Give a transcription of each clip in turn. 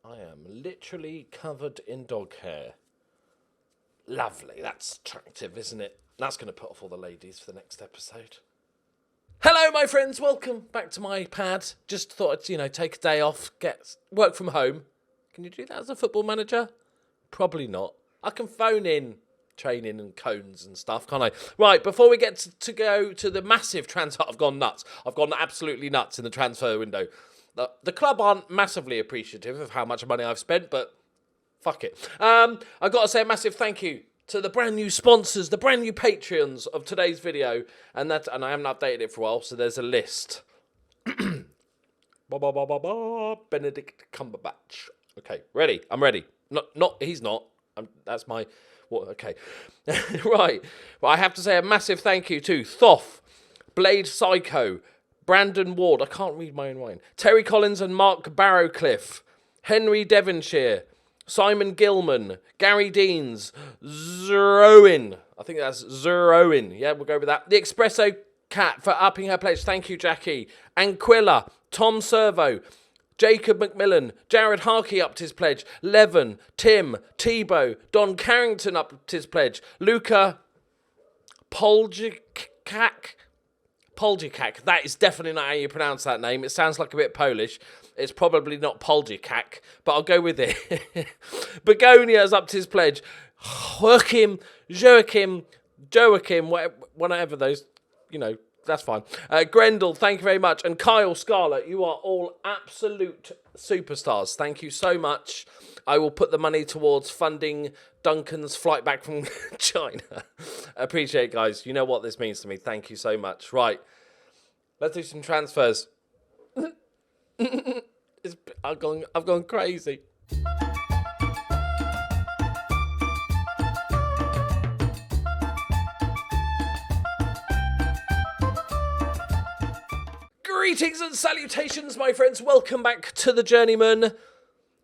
I am literally covered in dog hair. Lovely, that's attractive, isn't it? That's going to put off all the ladies for the next episode. Hello, my friends. Welcome back to my pad. Just thought I'd, take a day off, work from home. Can you do that as a football manager? Probably not. I can phone in training and cones and stuff, can't I? Right, before we get to go to the massive transfer, I've gone nuts. I've gone absolutely nuts in the transfer window. The club aren't massively appreciative of how much money I've spent, but fuck it. I've got to say a massive thank you to the brand new sponsors, the brand new Patreons of today's video, and I haven't updated it for a while, so there's a list. Benedict Cumberbatch. Okay, ready? I'm ready. He's not. That's my. What? Okay, right. Well, I have to say a massive thank you to Thoth, Blade Psycho, Brandon Ward. I can't read my own writing. Terry Collins and Mark Barrowcliffe, Henry Devonshire, Simon Gilman, Gary Deans, Zeroin. I think that's Zeroin. Yeah, we'll go with that. The Espresso Cat for upping her pledge. Thank you, Jackie. Anquilla, Tom Servo, Jacob McMillan, Jared Harkey upped his pledge. Levin, Tim, Tebow, Don Carrington upped his pledge. Luca Poljiak. That is definitely not how you pronounce that name. It sounds like a bit Polish. It's probably not Poljikak, but I'll go with it. Begonia has upped his pledge. Joachim, whatever those, that's fine. Grendel, thank you very much. And Kyle Scarlett, you are all absolute superstars. Thank you so much. I will put the money towards funding Duncan's flight back from China. Appreciate it, guys. You know what this means to me. Thank you so much. Right. Let's do some transfers. I've gone crazy. Greetings and salutations, my friends. Welcome back to the Journeyman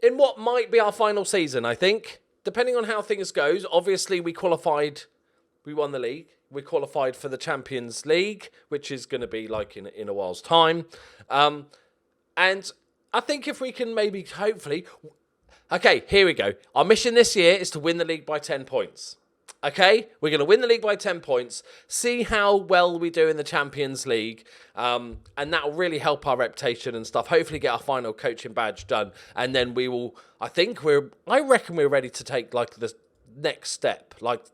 in what might be our final season, I think. Depending on how things goes, obviously we qualified, we won the league. We qualified for the Champions League, which is going to be like in a while's time. And I think if we can maybe, hopefully... Okay, here we go. Our mission this year is to win the league by 10 points. Okay? We're going to win the league by 10 points, see how well we do in the Champions League, and that will really help our reputation and stuff. Hopefully get our final coaching badge done, and then we will... I reckon we're ready to take like the next step, like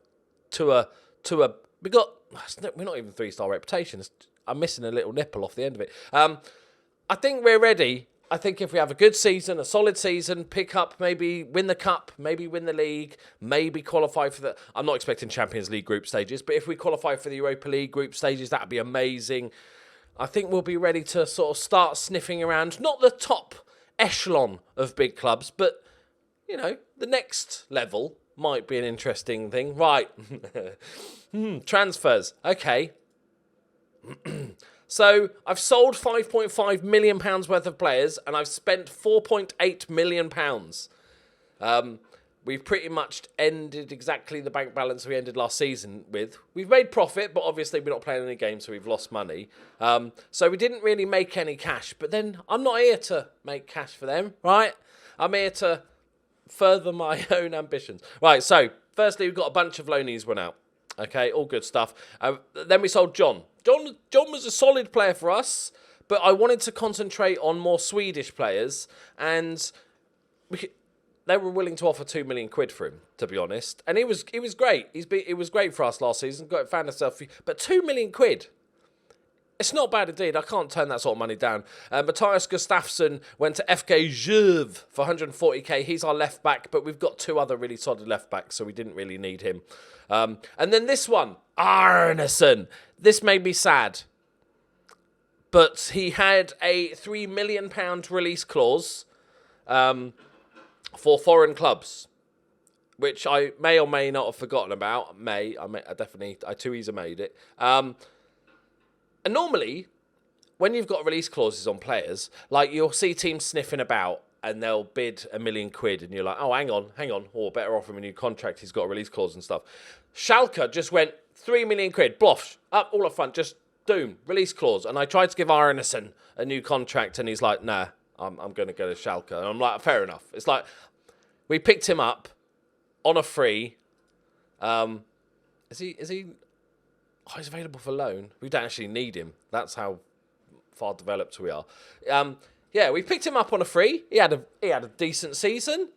to a... We're not even 3-star reputation. I'm missing a little nipple off the end of it. I think we're ready. I think if we have a good season, a solid season, pick up, maybe win the cup, maybe win the league, maybe qualify for the... I'm not expecting Champions League group stages, but if we qualify for the Europa League group stages, that would be amazing. I think we'll be ready to sort of start sniffing around, not the top echelon of big clubs, but, the next level might be an interesting thing. Right. Transfers. Okay. So I've sold £5.5 million worth of players and I've spent £4.8 million. We've pretty much ended exactly the bank balance we ended last season with. We've made profit, but obviously we're not playing any games, so we've lost money. So we didn't really make any cash. But then I'm not here to make cash for them, right? I'm here to further my own ambitions. Right, so firstly, we've got a bunch of loanees went out. Okay, all good stuff. Then we sold John. John was a solid player for us, but I wanted to concentrate on more Swedish players, and they were willing to offer £2 million for him, to be honest. And it was great. It was great for us last season. Found ourselves, but £2 million. It's not bad indeed. I can't turn that sort of money down. Matthias Gustafsson went to FK Zhov for 140k. He's our left back, but we've got two other really solid left backs, so we didn't really need him. And then this one, Arneson. This made me sad. But he had a £3 million release clause for foreign clubs, which I may or may not have forgotten about. I too easily made it. And normally, when you've got release clauses on players, like you'll see teams sniffing about and they'll bid £1 million and you're like, oh, hang on, or better offer him a new contract, he's got a release clause and stuff. Schalke just went £3 million, bloff, up all up front, just doom, release clause. And I tried to give Arneson a new contract and he's like, nah, I'm going to go to Schalke. And I'm like, fair enough. It's like, we picked him up on a free. Is he? Oh, he's available for loan. We don't actually need him. That's how far developed we are. Yeah, we picked him up on a free. He had a decent season.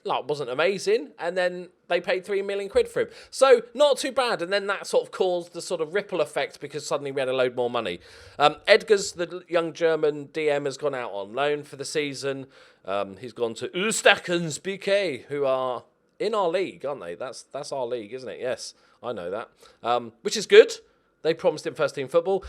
Wasn't amazing, and then they paid £3 million for him. So not too bad, and then that sort of caused the sort of ripple effect because suddenly we had a load more money. Edgar's, the young German DM, has gone out on loan for the season. He's gone to Ustakens BK, who are in our league, aren't they? That's our league, isn't it? Yes, I know that. Which is good. They promised him first team football.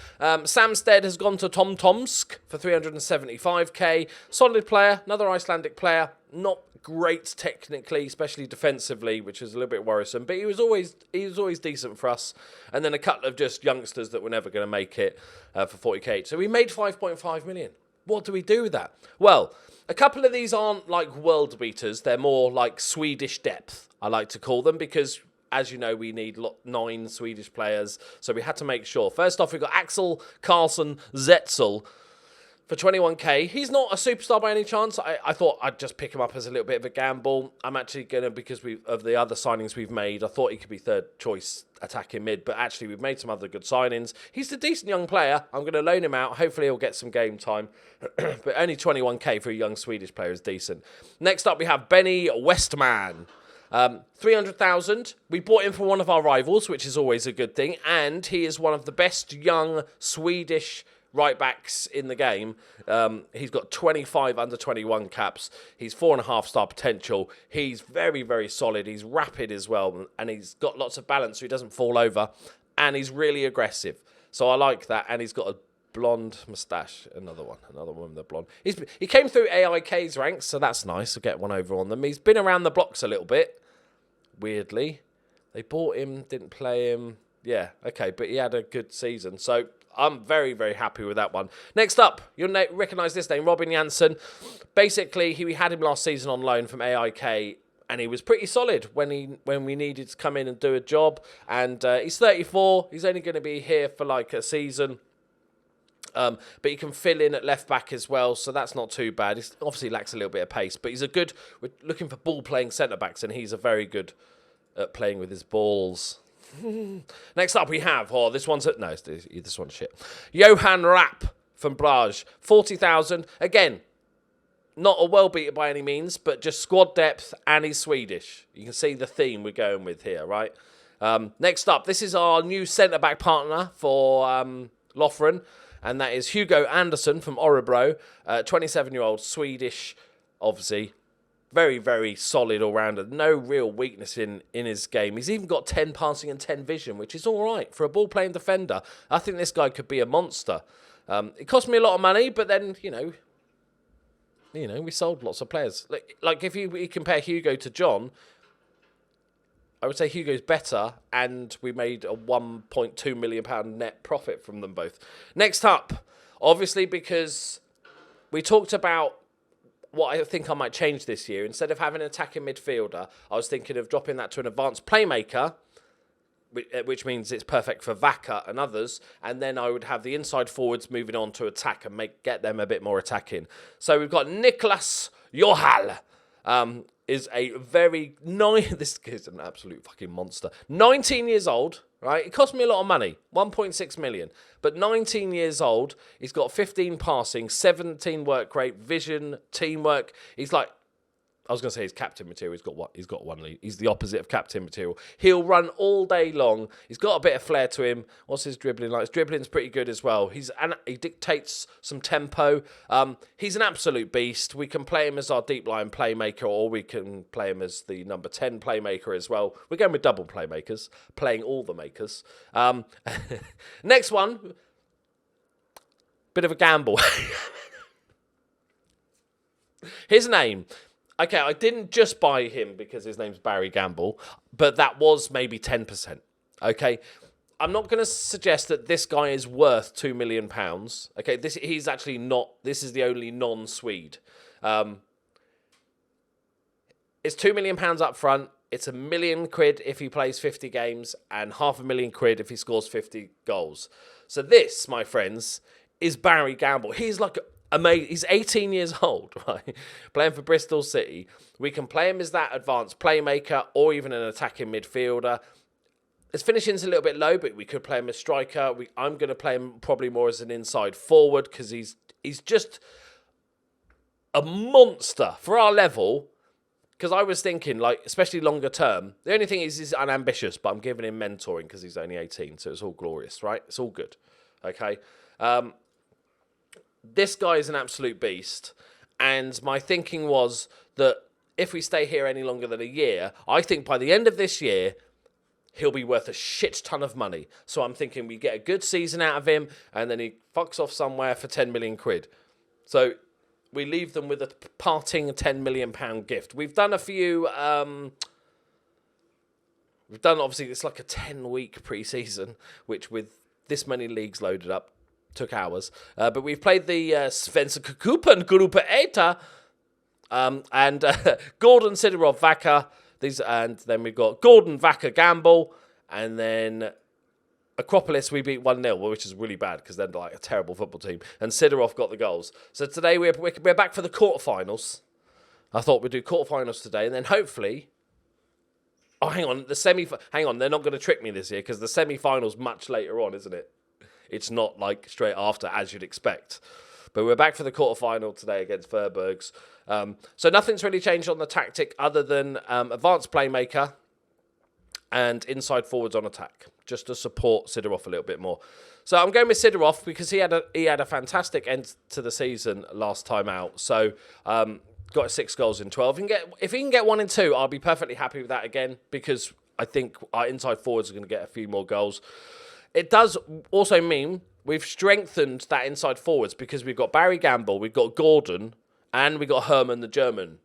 Samsted has gone to Tomsk for 375k. Solid player, another Icelandic player. Not great technically, especially defensively, which is a little bit worrisome. But he was always decent for us. And then a couple of just youngsters that were never going to make it for 40k. So we made 5.5 million. What do we do with that? Well, a couple of these aren't like world beaters. They're more like Swedish depth, I like to call them, because as you know, we need 9 Swedish players, so we had to make sure. First off, we've got Axel Carlson Zetzel for 21k. He's not a superstar by any chance. I thought I'd just pick him up as a little bit of a gamble. I'm actually going to, because of the other signings we've made, I thought he could be third choice attacking mid, but actually we've made some other good signings. He's a decent young player. I'm going to loan him out. Hopefully he'll get some game time. But only 21k for a young Swedish player is decent. Next up, we have Benny Westman. 300,000. We bought him from one of our rivals, which is always a good thing, and he is one of the best young Swedish right backs in the game. He's got 25 under 21 caps. He's 4.5 star potential. He's very, very solid. He's rapid as well, and he's got lots of balance so he doesn't fall over, and he's really aggressive. So I like that, and he's got a blonde moustache. Another one with the blonde. He came through AIK's ranks, so that's nice. I'll get one over on them. He's been around the blocks a little bit. Weirdly, they bought him, didn't play him. Yeah, okay, but he had a good season, so I'm very, very happy with that one. Next up, you'll recognise this name, Robin Janssen. Basically, we had him last season on loan from AIK, and he was pretty solid when we needed to come in and do a job. And he's 34. He's only going to be here for like a season. But he can fill in at left back as well, so that's not too bad. He obviously lacks a little bit of pace, but we're looking for ball-playing centre-backs, and he's a very good at playing with his balls. Next up we have, this one's shit. Johan Rapp from Brage, 40,000. Again, not a well beater by any means, but just squad depth, and he's Swedish. You can see the theme we're going with here, right? Next up, this is our new centre-back partner for Lothran, and that is Hugo Andersson from Örebro, 27-year-old Swedish, obviously. Very, very solid all-rounder. No real weakness in his game. He's even got 10 passing and 10 vision, which is all right for a ball-playing defender. I think this guy could be a monster. It cost me a lot of money, but then, we sold lots of players. Like if you compare Hugo to John, I would say Hugo's better, and we made a £1.2 million net profit from them both. Next up, obviously, because we talked about what I think I might change this year. Instead of having an attacking midfielder, I was thinking of dropping that to an advanced playmaker, which means it's perfect for Vaca and others, and then I would have the inside forwards moving on to attack and get them a bit more attacking. So we've got Niklas Johal, is a very this is an absolute fucking monster. 19 years old, right? It cost me a lot of money, 1.6 million. But 19 years old, he's got 15 passing, 17 work rate, vision, teamwork. He's like, I was going to say he's captain material. He's got what? He's got one lead. He's the opposite of captain material. He'll run all day long. He's got a bit of flair to him. What's his dribbling like? His dribbling's pretty good as well. He dictates some tempo. He's an absolute beast. We can play him as our deep line playmaker, or we can play him as the number 10 playmaker as well. We're going with double playmakers, playing all the makers. Next one, bit of a gamble. His name. Okay, I didn't just buy him because his name's Barry Gamble, but that was maybe 10%. Okay, I'm not going to suggest that this guy is worth £2 million. Okay, he's actually not. This is the only non-Swede. It's £2 million up front. It's £1 million if he plays 50 games, and £500,000 if he scores 50 goals. So this, my friends, is Barry Gamble. He's like amazing. He's 18 years old, right? Playing for Bristol City. We can play him as that advanced playmaker or even an attacking midfielder. His finishing's a little bit low, but we could play him as striker. I'm going to play him probably more as an inside forward because he's just a monster for our level. Because I was thinking, like, especially longer term, the only thing is he's unambitious, but I'm giving him mentoring because he's only 18, so it's all glorious, right? It's all good, okay? This guy is an absolute beast, and my thinking was that if we stay here any longer than a year, I think by the end of this year, he'll be worth a shit ton of money. So I'm thinking we get a good season out of him, and then he fucks off somewhere for 10 million quid. So we leave them with a parting £10 million gift. We've done a few... we've done, obviously, it's like a 10-week pre-season, which with this many leagues loaded up, took hours. But we've played the Svenska Cupen Gruppe Eta, and Gordon, Sidorov, Vaca. And then we've got Gordon, Vaca, Gamble, and then Acropolis we beat 1-0, which is really bad because they're like a terrible football team. And Sidorov got the goals. So today we're back for the quarterfinals. I thought we'd do quarterfinals today, and then hopefully... Oh, hang on, they're not going to trick me this year because the semi-final's much later on, isn't it? It's not like straight after, as you'd expect. But we're back for the quarterfinal today against Furbergs. So nothing's really changed on the tactic other than advanced playmaker and inside forwards on attack, just to support Sidorov a little bit more. So I'm going with Sidorov because he had a fantastic end to the season last time out. So got 6 goals in 12. If he can get 1 and 2, I'll be perfectly happy with that again because I think our inside forwards are going to get a few more goals. It does also mean we've strengthened that inside forwards because we've got Barry Gamble, we've got Gordon, and we got Herman the German.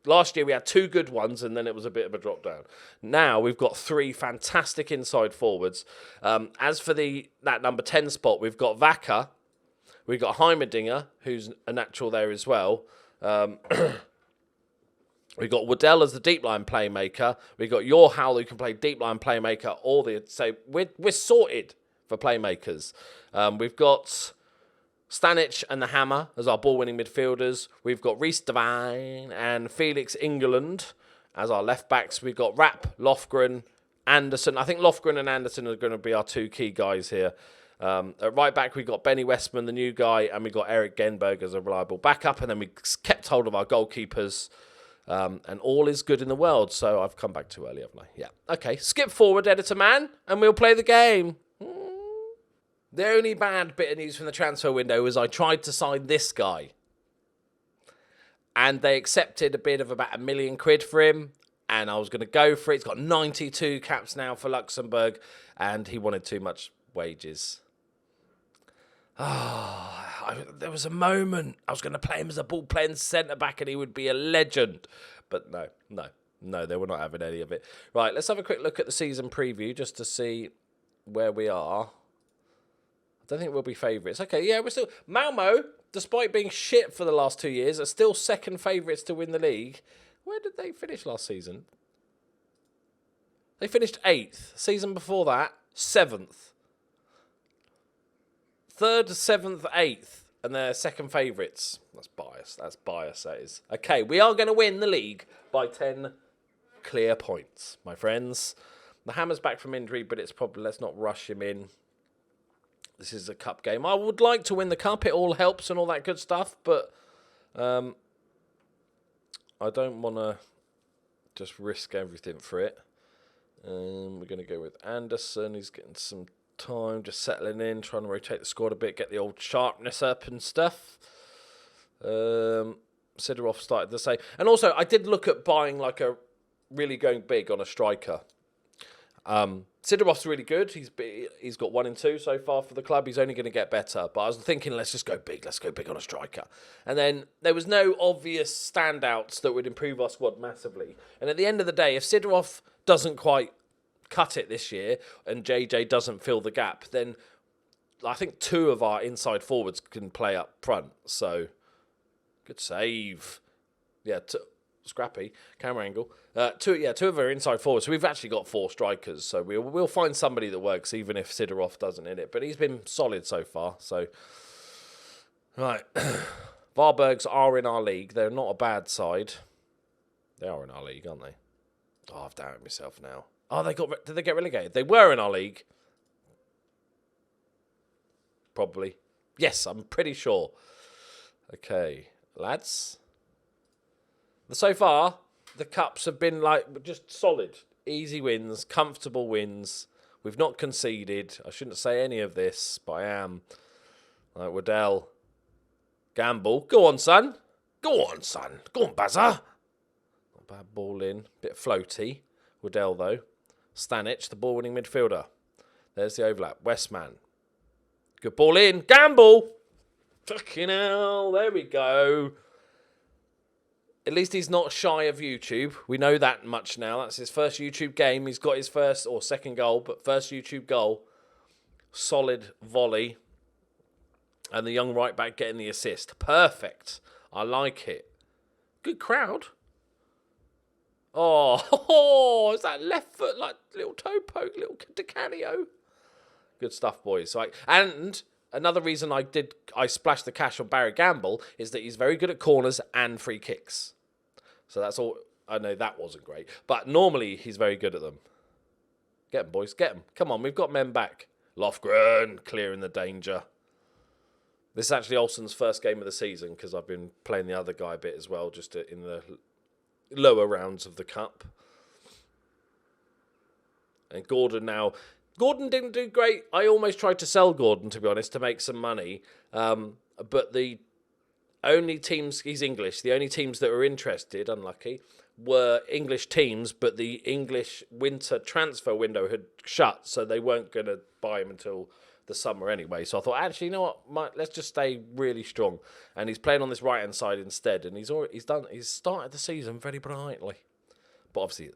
Last year we had 2 good ones and then it was a bit of a drop down. Now we've got 3 fantastic inside forwards. As for that number 10 spot, we've got Vaca, we've got Heimerdinger, who's a natural there as well. We've got Waddell as the deep line playmaker. We've got Yorhal who can play deep line playmaker. So we're sorted for playmakers. We've got Stanic and the Hammer as our ball-winning midfielders. We've got Reece Devine and Felix England as our left-backs. We've got Rapp, Lofgren, Anderson. I think Lofgren and Anderson are going to be our 2 key guys here. At right-back, we've got Benny Westman, the new guy, and we've got Eric Genberg as a reliable backup. And then we kept hold of our goalkeepers. And all is good in the world. So I've come back too early, haven't I? Yeah. Okay, skip forward, editor man, and we'll play the game. The only bad bit of news from the transfer window was I tried to sign this guy. And they accepted a bid of about £1 million for him. And I was going to go for it. He's got 92 caps now for Luxembourg. And he wanted too much wages. There was a moment I was going to play him as a ball-playing centre-back and he would be a legend. But no, they were not having any of it. Right, let's have a quick look at the season preview just to see where we are. I don't think we'll be favourites. Okay, yeah, we're still... Malmo, despite being shit for the last 2 years, are still second favourites to win the league. Where did they finish last season? They finished 8th. Season before that, 7th. 3rd, 7th, 8th. And they're second favourites. That's bias. That is. Okay, we are going to win the league by 10 clear points, my friends. The Hammer's back from injury, but it's probably... Let's not rush him in. This is a cup game. I would like to win the cup. It all helps and all that good stuff, but I don't want to just risk everything for it. We're going to go with Anderson. He's getting some time, just settling in, trying to rotate the squad a bit, get the old sharpness up and stuff. Sidorov started the same. And also, I did look at buying really going big on a striker. Sidorov's really good. He's got 1 and 2 so far for the club. He's only going to get better. But I was thinking, let's just go big. Let's go big on a striker. And then there was no obvious standouts that would improve our squad massively. And at the end of the day, if Sidorov doesn't quite cut it this year and JJ doesn't fill the gap, then I think 2 of our inside forwards can play up front. So, good save. Yeah, scrappy camera angle. 2 of our inside forwards. So we've actually got 4 strikers. So we'll find somebody that works, even if Sidorov doesn't in it. But he's been solid so far. So Right. Varbergs are in our league. They're not a bad side. They are in our league, aren't they? Oh, I've doubted myself now. Oh, did they get relegated? They were in our league. Probably. Yes, I'm pretty sure. Okay, lads. So far, the cups have been like just solid. Easy wins, comfortable wins. We've not conceded. I shouldn't say any of this, but I am. Like Waddell. Gamble. Go on, son. Go on, son. Go on, Bazza. Not bad ball in. Bit floaty. Waddell, though. Stanich, the ball-winning midfielder. There's the overlap. Westman. Good ball in. Gamble. Fucking hell. There we go. At least he's not shy of YouTube. We know that much now. That's his first YouTube game. He's got his first or second goal, but first YouTube goal. Solid volley. And the young right back getting the assist. Perfect. I like it. Good crowd. Oh, is that left foot like little toe poke, little DiCanio? Good stuff, boys. And another reason I splashed the cash on Barry Gamble is that he's very good at corners and free kicks. So that's all. I know that wasn't great, but normally he's very good at them. Get him, boys. Get him. Come on, we've got men back. Lofgren clearing the danger. This is actually Olsen's first game of the season because I've been playing the other guy a bit as well, just in the lower rounds of the cup. And Gordon now. Gordon didn't do great. I almost tried to sell Gordon, to be honest, to make some money. But the only teams, he's English, the only teams that were interested, unlucky, were English teams, but the English winter transfer window had shut, so they weren't going to buy him until the summer anyway. So I thought, actually, you know what, let's just stay really strong. And he's playing on this right-hand side instead, and he's started the season very brightly. But obviously,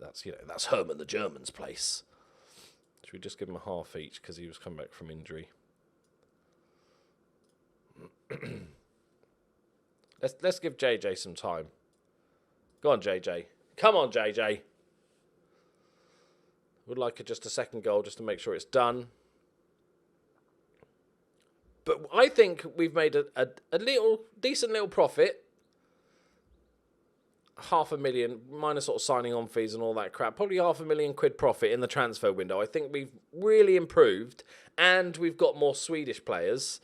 that's Herman the German's place. Should we just give him a half each because he was coming back from injury? Let's give JJ some time. Go on, JJ. Come on, JJ. Would like just a second goal just to make sure it's done. But I think we've made a decent little profit. 500,000 minus sort of signing on fees and all that crap. Probably £500,000 profit in the transfer window. I think we've really improved and we've got more Swedish players.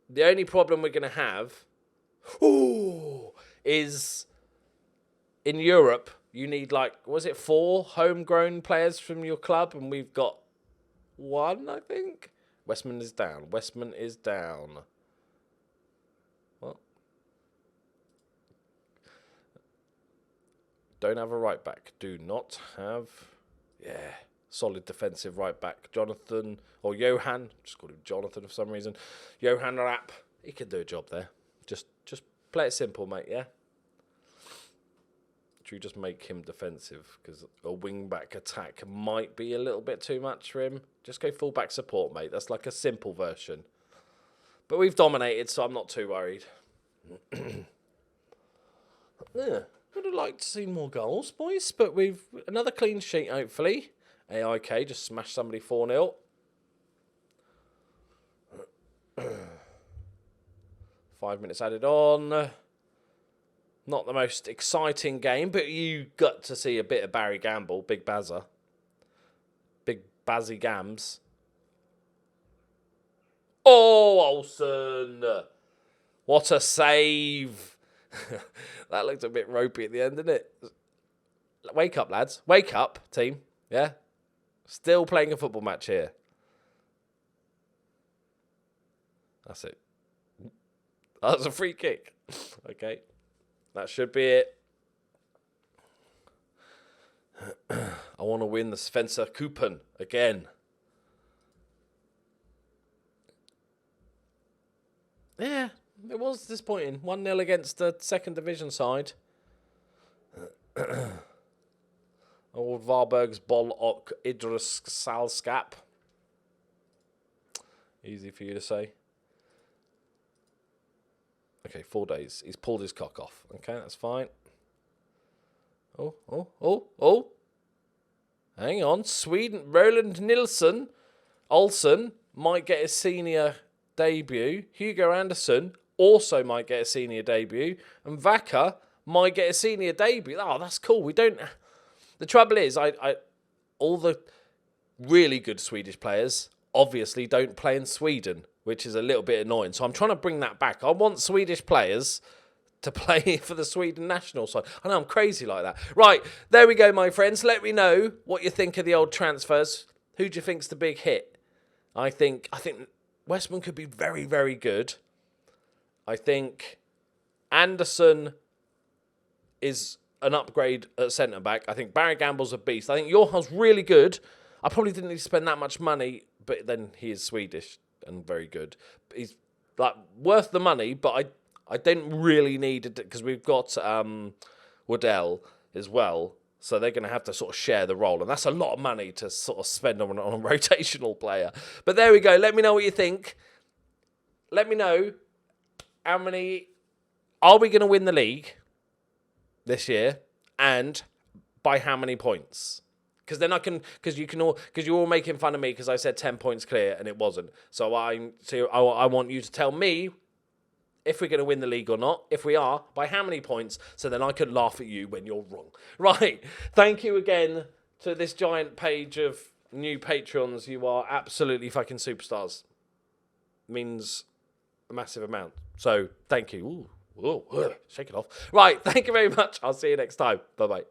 The only problem we're going to have is in Europe, you need 4 homegrown players from your club, and we've got 1, I think. Westman is down. Westman is down. What? Don't have a right back. Do not have. Yeah. Solid defensive right back. Jonathan, or Johan. Just called him Jonathan for some reason. Johan Rapp. He can do a job there. Just play it simple, mate, yeah? Should we just make him defensive? Because a wing-back attack might be a little bit too much for him. Just go full-back support, mate. That's like a simple version. But we've dominated, so I'm not too worried. Yeah, would have liked to see more goals, boys. But we've another clean sheet, hopefully. AIK just smashed somebody 4-0. 5 minutes added on. Not the most exciting game, but you got to see a bit of Barry Gamble, Big Bazza. Big Bazzy Gams. Oh, Olsen! What a save! That looked a bit ropey at the end, didn't it? Wake up, lads. Wake up, team. Yeah? Still playing a football match here. That's it. That's a free kick. Okay. That should be it. I want to win the Svenska Cupen again. Yeah, it was disappointing. 1-0 against the second division side. Old Varberg's Bol Ok Idris Salskap. Easy for you to say. Okay, 4 days. He's pulled his cock off. Okay, that's fine. Oh. Hang on. Sweden, Roland Nilsson, Olsen might get his senior debut. Hugo Anderson also might get a senior debut. And Vaka might get a senior debut. Oh, that's cool. We don't... The trouble is, all the really good Swedish players obviously don't play in Sweden, which is a little bit annoying. So I'm trying to bring that back. I want Swedish players to play for the Sweden national side. I know I'm crazy like that. Right, there we go, my friends. Let me know what you think of the old transfers. Who do you think's the big hit? I think Westman could be very, very good. I think Anderson is an upgrade at centre-back. I think Barry Gamble's a beast. I think Johan's really good. I probably didn't need to spend that much money, but then he is Swedish and very good. He's like worth the money, but I didn't really need it because we've got Waddell as well. So they're going to have to sort of share the role. And that's a lot of money to sort of spend on a rotational player. But there we go. Let me know what you think. Let me know how many... Are we going to win the league this year? And by how many points? Because then I can... Because you're all making fun of me because I said 10 points clear and it wasn't. So I want you to tell me if we're going to win the league or not. If we are, by how many points? So then I could laugh at you when you're wrong. Right. Thank you again to this giant page of new patrons. You are absolutely fucking superstars. Means a massive amount. So thank you. Ooh, shake it off. Right. Thank you very much. I'll see you next time. Bye-bye.